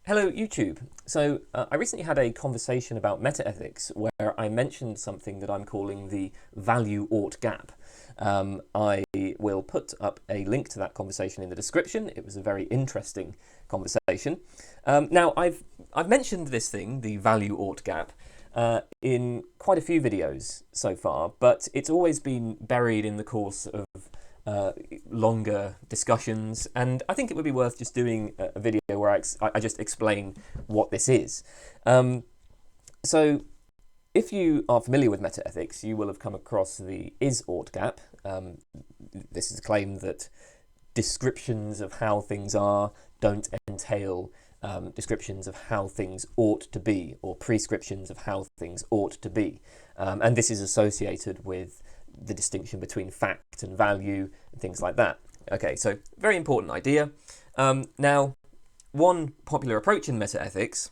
Hello, YouTube. So I recently had a conversation about metaethics where I mentioned something that I'm calling the value-ought gap. I will put up a link to that conversation in the description. It was a very interesting conversation. Now, I've mentioned this thing, the value-ought gap, in quite a few videos so far, but it's always been buried in the course of longer discussions, and I think it would be worth just doing a video where I just explain what this is. So if you are familiar with metaethics, you will have come across the is-ought gap. This is a claim that descriptions of how things are don't entail descriptions of how things ought to be, or prescriptions of how things ought to be. And this is associated with the distinction between fact and value and things like that. Okay, so very important idea. Now, one popular approach in metaethics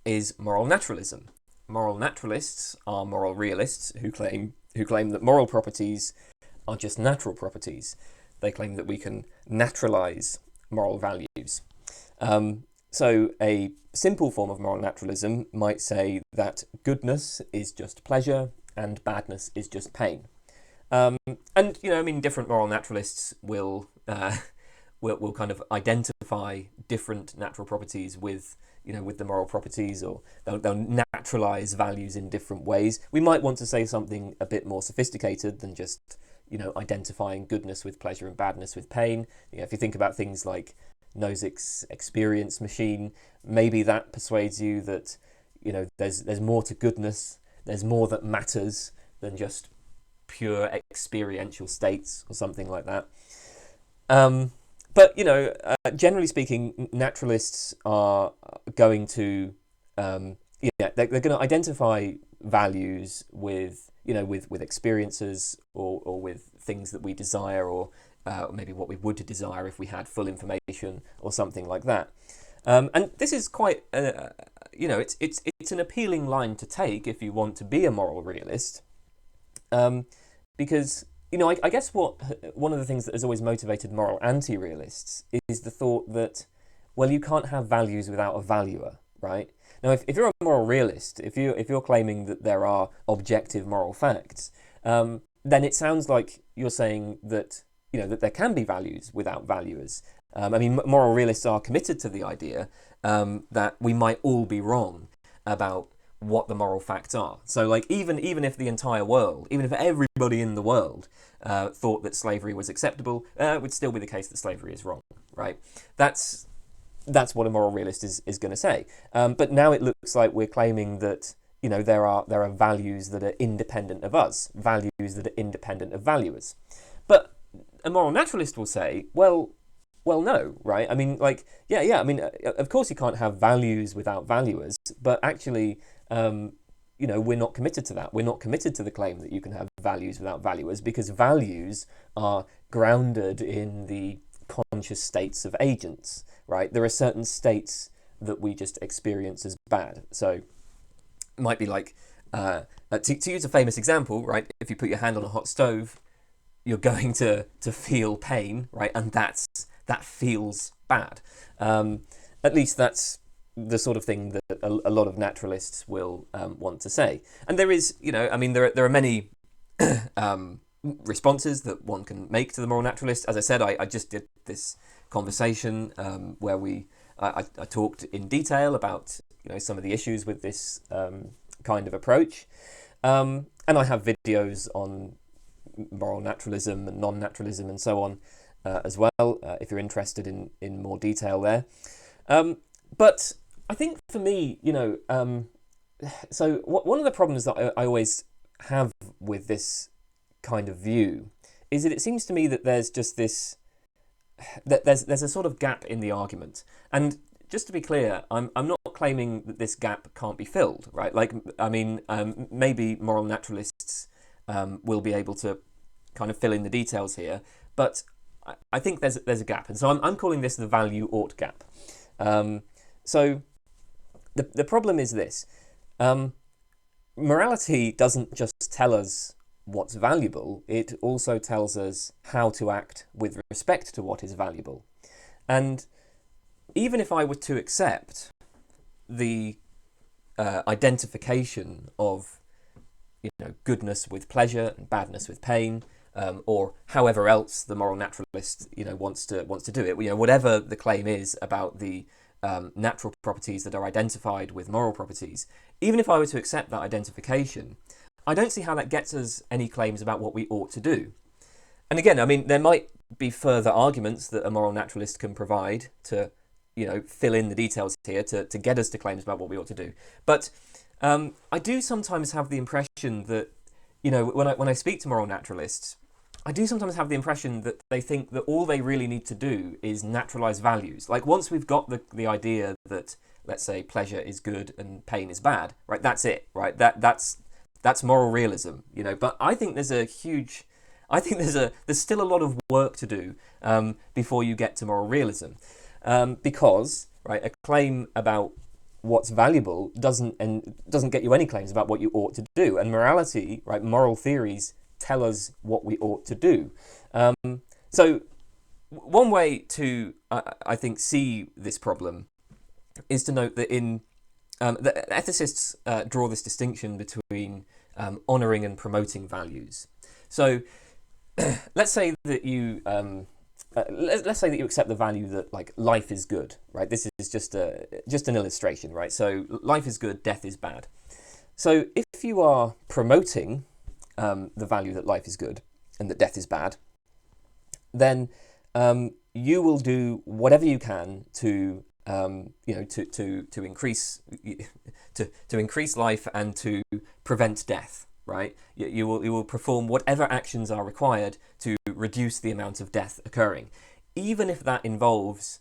is moral naturalism. Moral naturalists are moral realists who claim that moral properties are just natural properties. They claim that we can naturalize moral values. So a simple form of moral naturalism might say that goodness is just pleasure and badness is just pain. And different moral naturalists will kind of identify different natural properties with the moral properties, or they'll naturalize values in different ways. We might want to say something a bit more sophisticated than just identifying goodness with pleasure and badness with pain. If you think about things like Nozick's experience machine, maybe that persuades you that there's more to goodness. There's more that matters than just pure experiential states or something like that. But generally speaking, naturalists are going to they're going to identify values with with experiences or with things that we desire, or maybe what we would desire if we had full information or something like that. And this is quite it's an appealing line to take if you want to be a moral realist, because I guess one of the things that has always motivated moral anti-realists is the thought that, well, you can't have values without a valuer, right? Now, if you're a moral realist, if you're claiming that there are objective moral facts, then it sounds like you're saying that that there can be values without valuers. Moral realists are committed to the idea that we might all be wrong about what the moral facts are. So, like, even if the entire world, even if everybody in the world thought that slavery was acceptable, it would still be the case that slavery is wrong, right? That's what a moral realist is going to say. But now it looks like we're claiming that there are values that are independent of us, values that are independent of valuers. But a moral naturalist will say, well, no, right? Of course you can't have values without valuers, but actually, we're not committed to that. We're not committed to the claim that you can have values without valuers, because values are grounded in the conscious states of agents, right? There are certain states that we just experience as bad. So it might be like, to use a famous example, right? If you put your hand on a hot stove, you're going to feel pain, right? And that feels bad. At least that's the sort of thing that a lot of naturalists will want to say. And there is, there are many responses that one can make to the moral naturalist. As I said, I just did this conversation where I talked in detail about some of the issues with this kind of approach. And I have videos on moral naturalism and non-naturalism and so on as well, if you're interested in more detail there. But I think for me, so one of the problems that I always have with this kind of view is that it seems to me that there's just this, that there's a sort of gap in the argument. And just to be clear, I'm not claiming that this gap can't be filled, right? Maybe moral naturalists will be able to kind of fill in the details here, but I think there's a gap, and so I'm calling this the value-ought gap. So the problem is this: morality doesn't just tell us what's valuable; it also tells us how to act with respect to what is valuable. And even if I were to accept the identification of, goodness with pleasure and badness with pain, or however else the moral naturalist, wants to do it, whatever the claim is about the natural properties that are identified with moral properties, even if I were to accept that identification, I don't see how that gets us any claims about what we ought to do. And again, I mean, there might be further arguments that a moral naturalist can provide to, fill in the details here to get us to claims about what we ought to do. But I do sometimes have the impression that, when I speak to moral naturalists, I do sometimes have the impression that they think that all they really need to do is naturalize values. Like once we've got the idea that, let's say, pleasure is good and pain is bad, right? That's it, right? That's moral realism, But I think there's still a lot of work to do before you get to moral realism, because, right, a claim about what's valuable doesn't get you any claims about what you ought to do. And morality, right, moral theories tell us what we ought to do. So one way to, I think, see this problem is to note that that ethicists draw this distinction between honouring and promoting values. So let's say that you accept the value that, like, life is good, right? This is just an illustration, right? So life is good, death is bad. So if you are promoting the value that life is good and that death is bad, then you will do whatever you can to increase life and to prevent death, right? You will perform whatever actions are required to reduce the amount of death occurring, even if that involves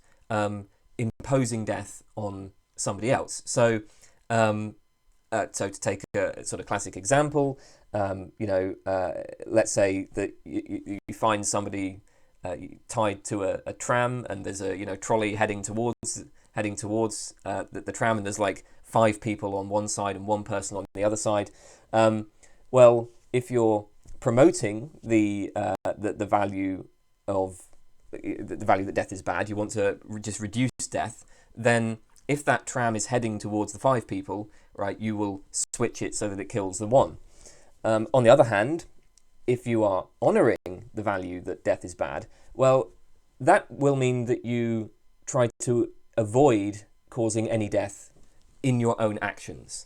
imposing death on somebody else. So to take a sort of classic example, let's say that you find somebody tied to a tram, and there's a trolley heading towards the tram, and there's like 5 people on one side and 1 person on the other side. Well, if you're promoting the value of the value that death is bad, you want to just reduce death, then if that tram is heading towards the 5 people, right, you will switch it so that it kills the 1. On the other hand, if you are honouring the value that death is bad, well, that will mean that you try to avoid causing any death in your own actions.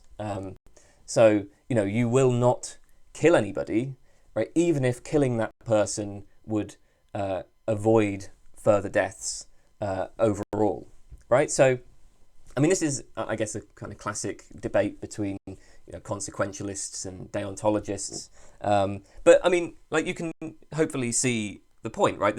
So, you will not kill anybody, right, even if killing that person would avoid further deaths overall, right? So, I mean, this is, I guess, a kind of classic debate between consequentialists and deontologists. But I mean, like, you can hopefully see the point, right?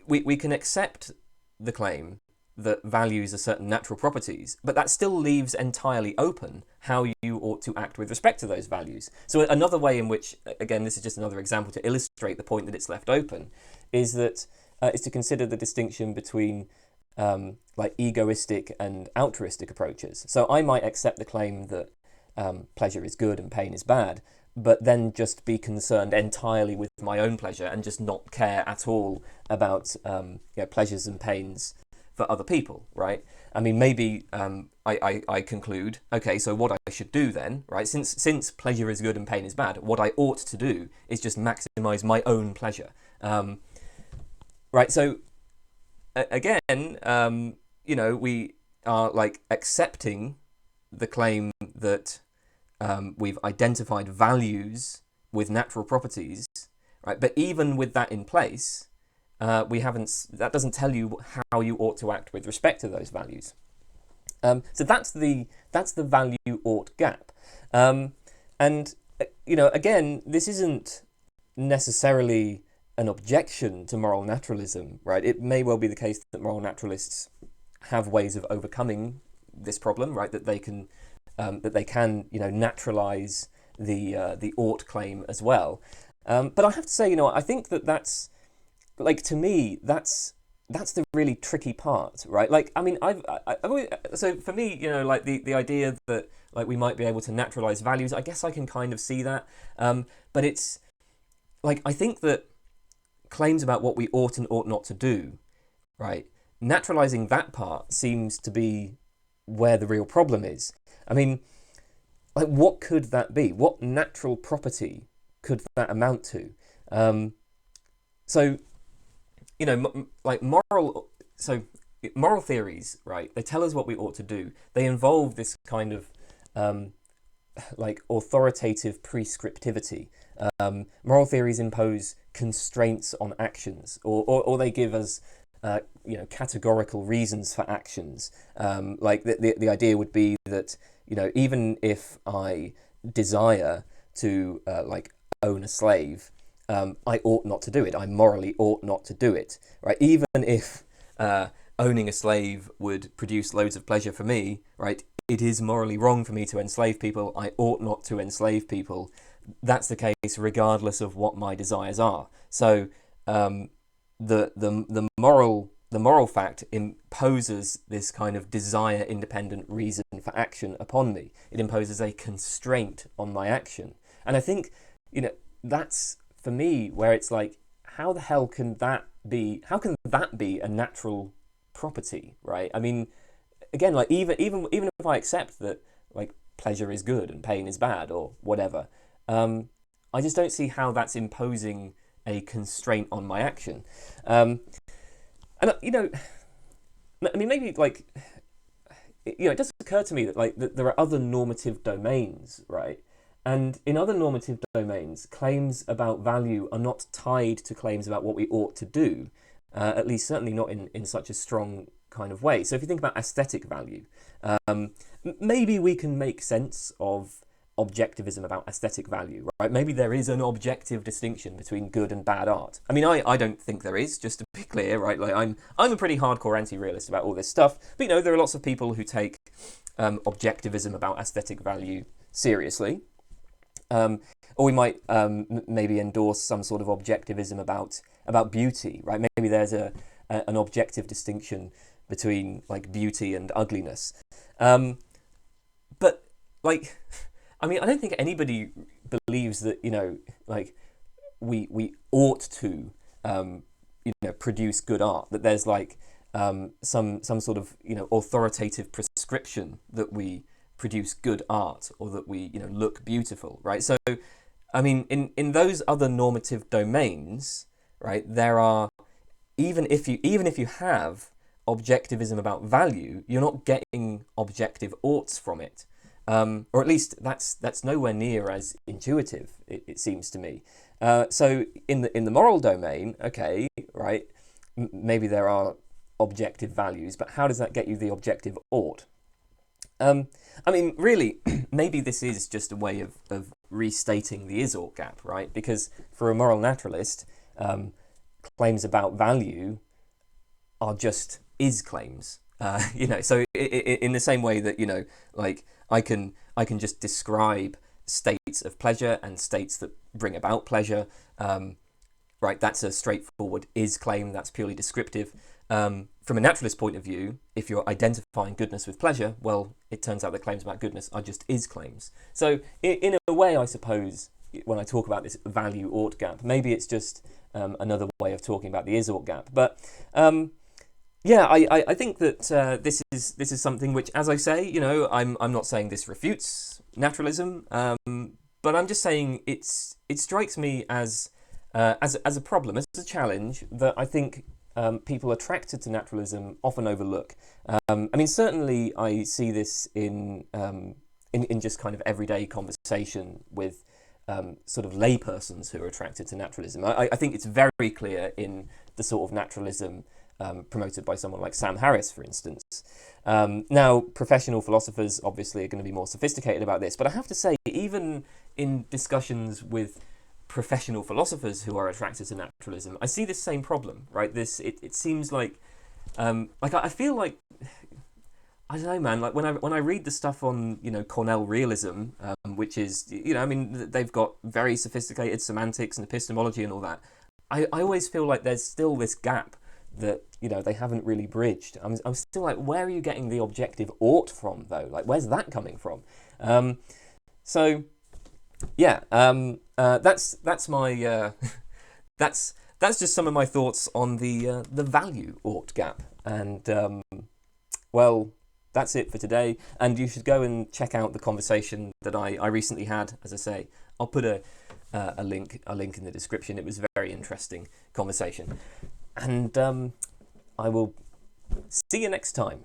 We can accept the claim that values are certain natural properties, but that still leaves entirely open how you ought to act with respect to those values. So another way in which, again, this is just another example to illustrate the point that it's left open, is to consider the distinction between like egoistic and altruistic approaches. So I might accept the claim that pleasure is good and pain is bad, but then just be concerned entirely with my own pleasure and just not care at all about pleasures and pains for other people, right? I mean, maybe I conclude, okay, so what I should do then, right? Since pleasure is good and pain is bad, what I ought to do is just maximize my own pleasure, right? So again, we are like accepting the claim that we've identified values with natural properties, right? But even with that in place, that doesn't tell you how you ought to act with respect to those values. So that's the value ought gap. And again, this isn't necessarily an objection to moral naturalism, right? It may well be the case that moral naturalists have ways of overcoming this problem, right? That they can naturalize the ought claim as well. But I have to say, I think that's, like, to me, that's the really tricky part, right? Like, I mean, I've always, so for me, like the idea that, like, we might be able to naturalize values, I guess I can kind of see that. But it's like, I think that claims about what we ought and ought not to do, right, naturalizing that part seems to be where the real problem is. I mean, like, what could that be? What natural property could that amount to? So, you know, like moral theories, right? They tell us what we ought to do. They involve this kind of like authoritative prescriptivity. Moral theories impose constraints on actions, or they give us you know, categorical reasons for actions. Like the idea would be that, you know, even if I desire to like own a slave, I ought not to do it. I morally ought not to do it, right? Even if owning a slave would produce loads of pleasure for me, right? It is morally wrong for me to enslave people. I ought not to enslave people. That's the case regardless of what my desires are. So the moral fact imposes this kind of desire independent reason for action upon me. It imposes a constraint on my action. And I think, you know, that's for me where it's like, how the hell can that be a natural property, right? I mean, again, like even if I accept that like pleasure is good and pain is bad or whatever, I just don't see how that's imposing a constraint on my action. And you know, I mean, maybe like, you know, it does occur to me that like that there are other normative domains, right? And in other normative domains, claims about value are not tied to claims about what we ought to do, at least certainly not in such a strong kind of way. So if you think about aesthetic value, maybe we can make sense of objectivism about aesthetic value, right? Maybe there is an objective distinction between good and bad art. I mean, I don't think there is, just to be clear, right? Like I'm a pretty hardcore anti-realist about all this stuff, but you know, there are lots of people who take objectivism about aesthetic value seriously. Or we might maybe endorse some sort of objectivism about beauty, right? Maybe there's an objective distinction between like beauty and ugliness. But like, I mean, I don't think anybody believes that, you know, like we ought to you know, produce good art, that there's like some sort of, you know, authoritative prescription that we produce good art or that we, you know, look beautiful, right? So I mean, in those other normative domains, right, there are, even if you have objectivism about value, you're not getting objective oughts from it, or at least that's nowhere near as intuitive, it seems to me. So in the moral domain, okay, right, maybe there are objective values, but how does that get you the objective ought? I mean, really, maybe this is just a way of restating the is-ought gap, right? Because for a moral naturalist, claims about value are just is claims. You know, so in the same way that, you know, like I can just describe states of pleasure and states that bring about pleasure, right? That's a straightforward is claim. That's purely descriptive. From a naturalist point of view, if you're identifying goodness with pleasure, well, it turns out that claims about goodness are just is claims. So in a way, I suppose, when I talk about this value ought gap, maybe it's just another way of talking about the is ought gap. But yeah, I think that this is something which, as I say, you know, I'm not saying this refutes naturalism, but I'm just saying it strikes me as a problem, as a challenge that I think people attracted to naturalism often overlook. I mean, certainly I see this in just kind of everyday conversation with sort of laypersons who are attracted to naturalism. I think it's very clear in the sort of naturalism promoted by someone like Sam Harris, for instance. Now, professional philosophers obviously are going to be more sophisticated about this, but I have to say, even in discussions with professional philosophers who are attracted to naturalism, I see this same problem, right? It seems like I feel like, I don't know, man, like when I read the stuff on, you know, Cornell realism, which is, you know, I mean, they've got very sophisticated semantics and epistemology and all that. I always feel like there's still this gap that, you know, they haven't really bridged. I'm still like, where are you getting the objective ought from, though? Like, where's that coming from? So yeah, that's my that's that's just some of my thoughts on the value ought gap. And well, that's it for today. And you should go and check out the conversation that I recently had. As I say, I'll put a link in the description. It was a very interesting conversation. And I will see you next time.